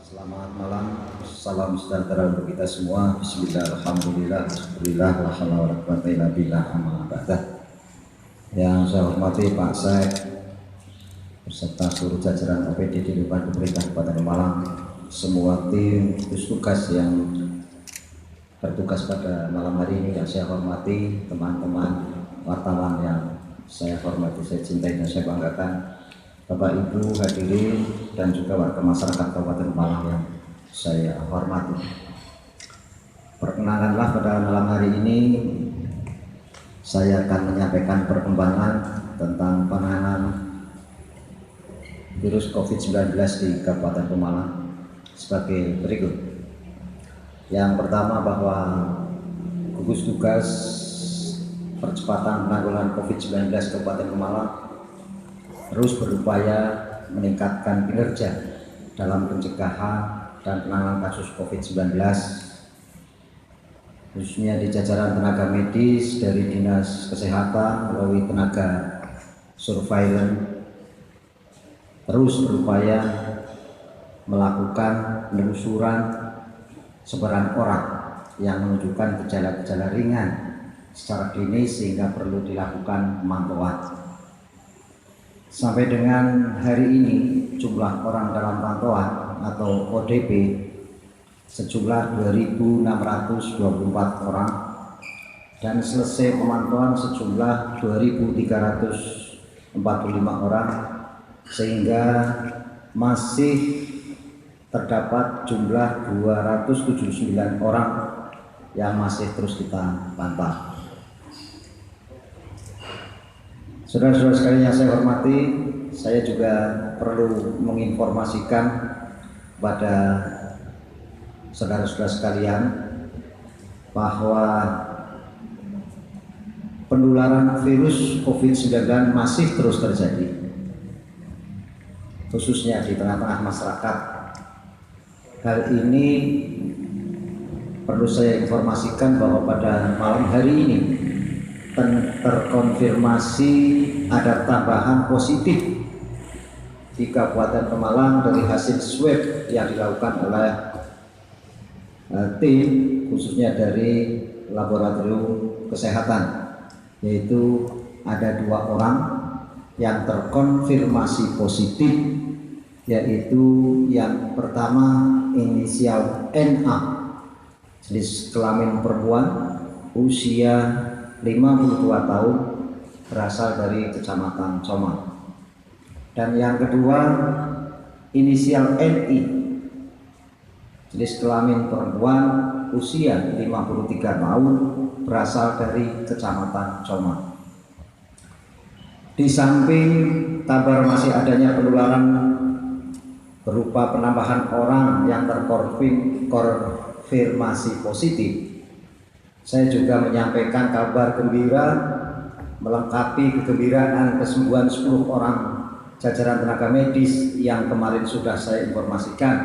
Selamat malam, salam sejahtera untuk kita semua. Bismillah, alhamdulillah, alhamdulillah, la haula wala quwwata illa billah, amma ba'da. Yang saya hormati Pak Syekh beserta seluruh jajaran OPD di depan pemerintah Kabupaten Malang, semua tim gugus tugas yang bertugas pada malam hari ini yang saya hormati, teman-teman wartawan yang saya hormati, saya cintai dan saya banggakan, Bapak Ibu hadirin dan juga warga masyarakat Kabupaten Malang yang saya hormati. Perkenankanlah pada malam hari ini saya akan menyampaikan perkembangan tentang penanganan virus COVID-19 di Kabupaten Pemalang sebagai berikut. Yang pertama, bahwa gugus tugas percepatan penanggulangan COVID-19 Kabupaten Pemalang terus berupaya meningkatkan kinerja dalam pencegahan dan penanganan kasus COVID-19, khususnya di jajaran tenaga medis dari Dinas Kesehatan melalui tenaga surveillance terus berupaya melakukan penelusuran sebaran orang yang menunjukkan gejala-gejala ringan secara klinis sehingga perlu dilakukan pemantauan. Sampai dengan hari ini jumlah orang dalam pantauan atau ODP sejumlah 2.624 orang dan selesai pemantauan sejumlah 2.345 orang, sehingga masih terdapat jumlah 279 orang yang masih terus kita pantau. Saudara-saudara sekalian yang saya hormati, saya juga perlu menginformasikan pada saudara-saudara sekalian bahwa penularan virus COVID-19 masih terus terjadi, khususnya di tengah-tengah masyarakat. Hal ini perlu saya informasikan bahwa pada malam hari ini terkonfirmasi ada tambahan positif di Kabupaten Pemalang dari hasil swab yang dilakukan oleh tim khususnya dari laboratorium kesehatan, yaitu ada 2 orang yang terkonfirmasi positif, yaitu yang pertama inisial NA, jenis kelamin perempuan, usia 52 tahun, berasal dari Kecamatan Comang. Dan yang kedua inisial NI, jenis kelamin perempuan, usia 53 tahun, berasal dari Kecamatan Comang. Di samping kabar masih adanya penularan berupa penambahan orang yang terkonfirmasi positif, saya juga menyampaikan kabar gembira melengkapi kegembiraan kesembuhan 10 orang jajaran tenaga medis yang kemarin sudah saya informasikan.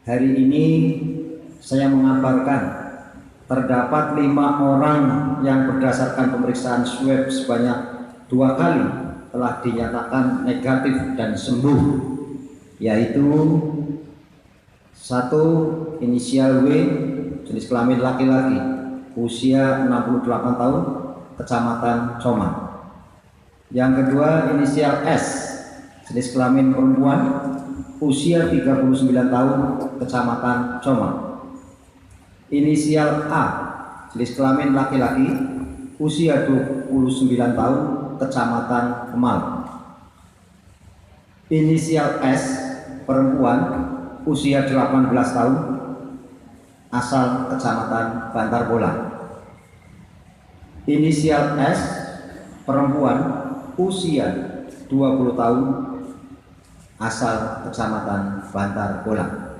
Hari ini saya mengabarkan terdapat 5 orang yang berdasarkan pemeriksaan swab sebanyak 2 kali telah dinyatakan negatif dan sembuh, yaitu 1 inisial W, jenis kelamin laki-laki, usia 68 tahun, Kecamatan Comang. Yang kedua inisial S, jenis kelamin perempuan, usia 39 tahun, Kecamatan Comang. Inisial A, jenis kelamin laki-laki, usia 29 tahun, Kecamatan Kemal. Inisial S, perempuan, usia 18 tahun, asal Kecamatan Bantar Bolang. Inisial S, perempuan, usia 20 tahun, asal Kecamatan Bantar Bolang.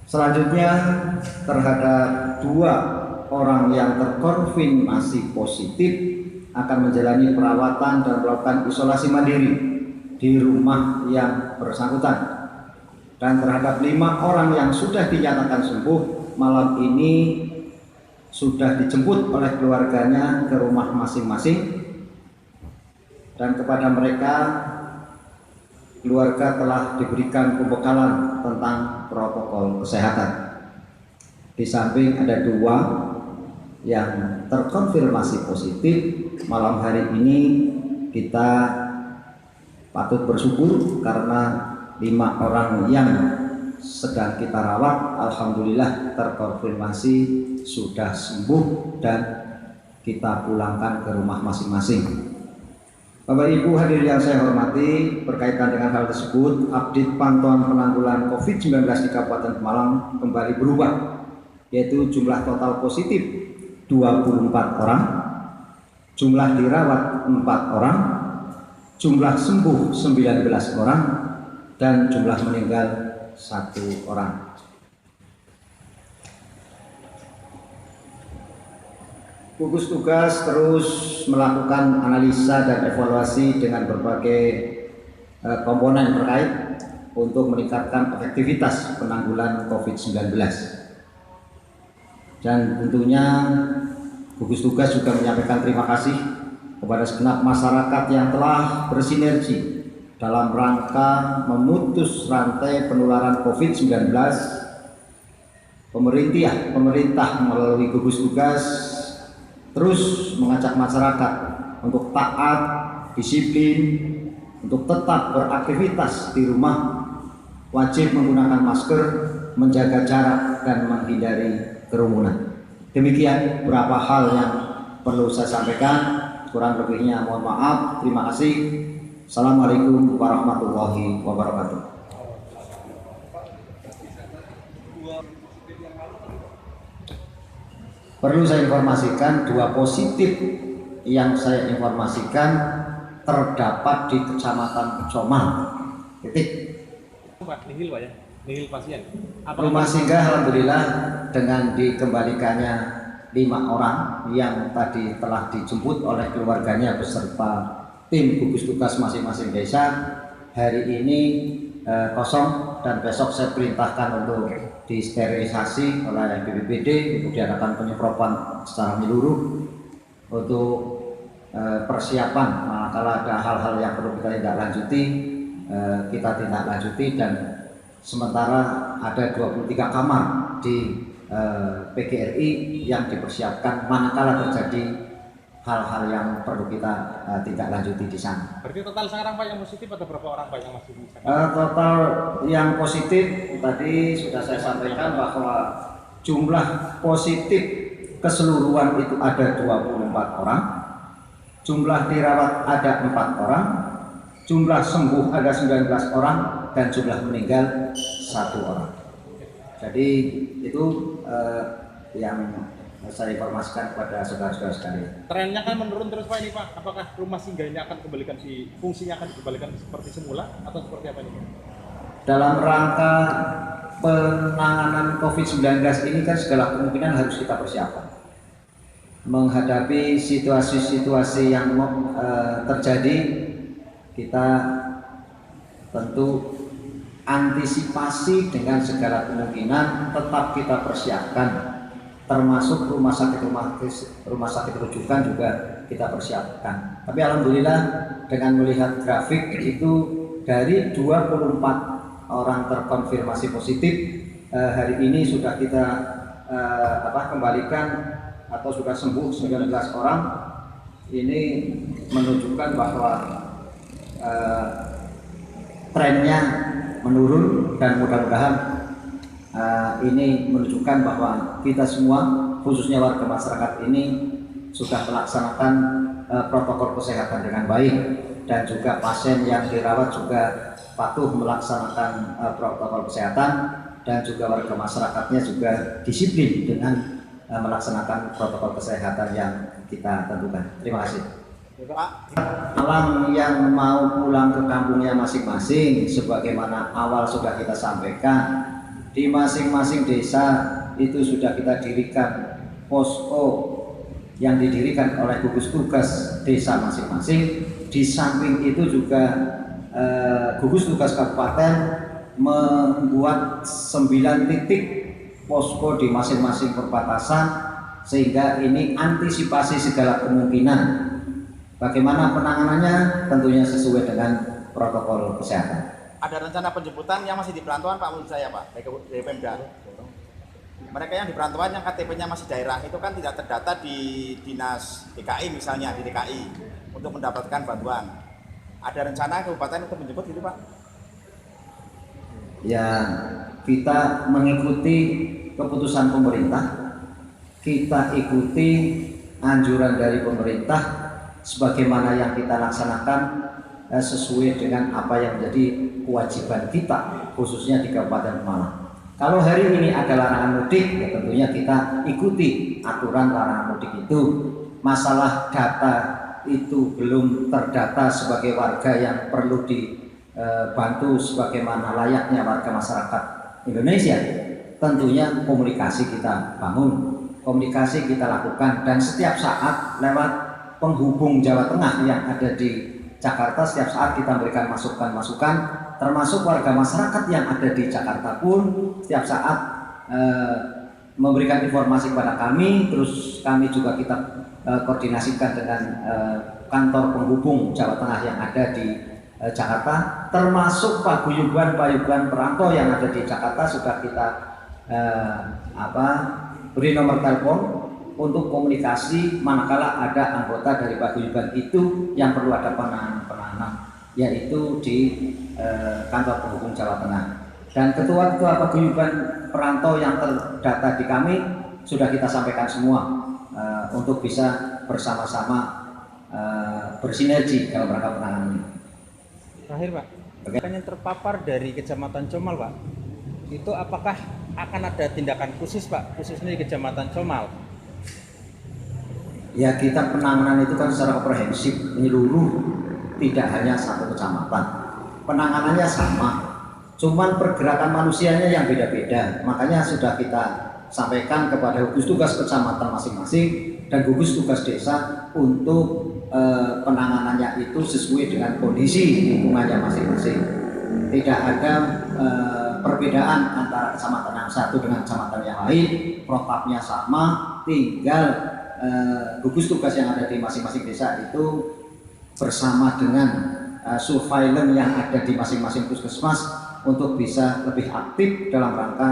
Selanjutnya terhadap 2 orang yang terkonfirmasi positif akan menjalani perawatan dan melakukan isolasi mandiri di rumah yang bersangkutan. Dan terhadap 5 orang yang sudah dinyatakan sembuh, malam ini sudah dijemput oleh keluarganya ke rumah masing-masing, dan kepada mereka keluarga telah diberikan pembekalan tentang protokol kesehatan. Di samping ada 2 yang terkonfirmasi positif, malam hari ini kita patut bersyukur karena 5 orang yang sedang kita rawat alhamdulillah terkonfirmasi sudah sembuh dan kita pulangkan ke rumah masing-masing. Bapak Ibu hadirin yang saya hormati, berkaitan dengan hal tersebut, update pantauan penanggulangan COVID-19 di Kabupaten Pemalang kembali berubah, yaitu jumlah total positif 24 orang, jumlah dirawat 4 orang, jumlah sembuh 19 orang, dan jumlah meninggal 1 orang. Gugus tugas terus melakukan analisa dan evaluasi dengan berbagai komponen terkait untuk meningkatkan efektivitas penanggulangan COVID-19. Dan tentunya gugus tugas juga menyampaikan terima kasih kepada segenap masyarakat yang telah bersinergi dalam rangka memutus rantai penularan COVID-19. Pemerintah melalui gugus tugas terus mengajak masyarakat untuk taat, disiplin, untuk tetap beraktivitas di rumah, wajib menggunakan masker, menjaga jarak, dan menghindari kerumunan. Demikian beberapa hal yang perlu saya sampaikan. Kurang lebihnya mohon maaf. Terima kasih. Assalamualaikum warahmatullahi wabarakatuh. Perlu saya informasikan 2 positif yang saya informasikan terdapat di Kecamatan Comal. Titik. Nihil Pak ya? Nihil pasien. Rumah singgah alhamdulillah dengan dikembalikannya 5 orang yang tadi telah dijemput oleh keluarganya beserta tim gugus tugas masing-masing desa. Hari ini kosong dan besok saya perintahkan untuk disterilisasi oleh BPBD untuk diadakan penyemprotan secara menyeluruh untuk persiapan kalau ada hal-hal yang perlu kita tindak lanjuti, kita tindak lanjuti. Dan sementara ada 23 kamar di PGRI yang dipersiapkan manakala terjadi hal-hal yang perlu kita tindak lanjuti di sana. Berarti total sekarang Pak yang positif atau berapa orang Pak yang masih bisa? Total yang positif tadi sudah saya sampaikan bahwa jumlah positif keseluruhan itu ada 24 orang, jumlah dirawat ada 4 orang, jumlah sembuh ada 19 orang, dan jumlah meninggal 1 orang. Jadi itu yang saya informasikan kepada saudara-saudara sekalian. Trennya kan menurun terus Pak ini Pak. Apakah rumah singgah ini akan kembalikan fungsinya akan dikembalikan seperti semula atau seperti apa ini? Dalam rangka penanganan COVID-19 ini kan segala kemungkinan harus kita persiapkan. Menghadapi situasi-situasi yang terjadi, kita tentu antisipasi dengan segala kemungkinan tetap kita persiapkan. Termasuk rumah sakit rujukan juga kita persiapkan. Tapi alhamdulillah dengan melihat grafik itu dari 24 orang terkonfirmasi positif, hari ini sudah kita kembalikan atau sudah sembuh 19 orang. Ini menunjukkan bahwa trennya menurun dan mudah-mudahan ini menunjukkan bahwa kita semua khususnya warga masyarakat ini sudah melaksanakan protokol kesehatan dengan baik, dan juga pasien yang dirawat juga patuh melaksanakan protokol kesehatan, dan juga warga masyarakatnya juga disiplin dengan melaksanakan protokol kesehatan yang kita tentukan. Terima kasih. Malam yang mau pulang ke kampungnya masing-masing, sebagaimana awal sudah kita sampaikan, di masing-masing desa itu sudah kita dirikan posko yang didirikan oleh gugus tugas desa masing-masing. Di samping itu juga gugus tugas kabupaten membuat 9 titik posko di masing-masing perbatasan, sehingga ini antisipasi segala kemungkinan. Bagaimana penanganannya tentunya sesuai dengan protokol kesehatan. ada rencana penjemputan yang masih di perantauan Pak, menurut saya Pak, dari Pemda. Mereka yang di perantauan yang KTP-nya masih daerah itu kan tidak terdata di dinas DKI misalnya, di DKI untuk mendapatkan bantuan. Ada rencana kabupaten untuk menjemput gitu Pak? Ya, kita mengikuti keputusan pemerintah, kita ikuti anjuran dari pemerintah sebagaimana yang kita laksanakan sesuai dengan apa yang menjadi kewajiban kita khususnya di Kabupaten Pemalang. Kalau hari ini ada larangan mudik, ya tentunya kita ikuti aturan larangan mudik itu. Masalah data itu belum terdata sebagai warga yang perlu dibantu sebagaimana layaknya warga masyarakat Indonesia. Tentunya komunikasi kita bangun, komunikasi kita lakukan, dan setiap saat lewat penghubung Jawa Tengah yang ada di Jakarta, setiap saat kita berikan masukan-masukan, termasuk warga masyarakat yang ada di Jakarta pun setiap saat memberikan informasi kepada kami. Terus kami juga kita koordinasikan dengan kantor penghubung Jawa Tengah yang ada di Jakarta, termasuk paguyuban perantau yang ada di Jakarta sudah kita beri nomor telepon untuk komunikasi manakala ada anggota dari paguyuban itu yang perlu ada penanganan, yaitu di kantor penghubung Jawa Tengah. Dan ketua-ketua paguyuban perantau yang terdata di kami sudah kita sampaikan semua untuk bisa bersama-sama bersinergi dalam rangka penanganan ini. Terakhir Pak, yang terpapar dari Kecamatan Comal Pak, itu apakah akan ada tindakan khusus Pak, khususnya di Kecamatan Comal? Ya, kita penanganan itu kan secara komprehensif menyeluruh, tidak hanya satu kecamatan. Penanganannya sama, cuman pergerakan manusianya yang beda-beda. Makanya sudah kita sampaikan kepada gugus tugas kecamatan masing-masing dan gugus tugas desa untuk penanganannya itu sesuai dengan kondisi lingkungannya masing-masing. Tidak ada perbedaan antara kecamatan yang satu dengan kecamatan yang lain, protapnya sama, tinggal gugus tugas yang ada di masing-masing desa itu bersama dengan surveillance yang ada di masing-masing puskesmas untuk bisa lebih aktif dalam rangka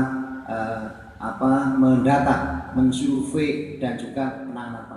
mendata, mensurvei dan juga penanganan.